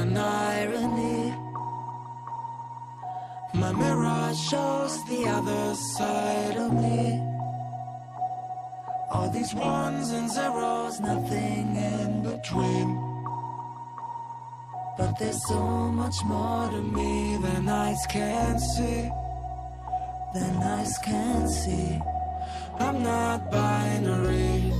an irony. My mirror shows the other side of me. All these ones and zeros, nothing in between. But there's so much more to me than eyes can see. Than eyes can see. I'm not binary.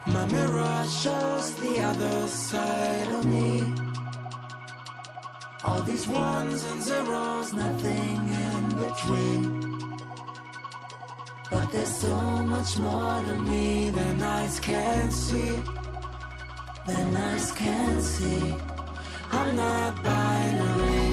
My mirror shows the other side of me. All these ones and zeros, nothing in between. But there's so much more to me than eyes can see. Than eyes can see. I'm not binary.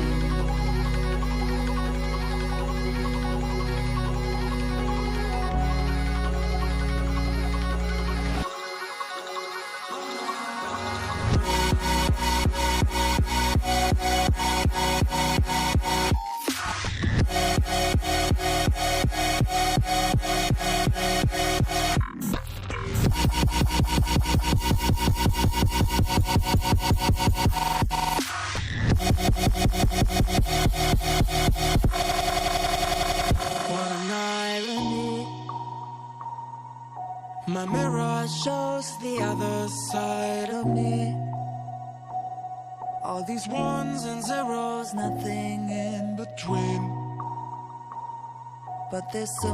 What an irony. My mirror shows the other side of me. All these ones and zeros, nothing in between. But there's so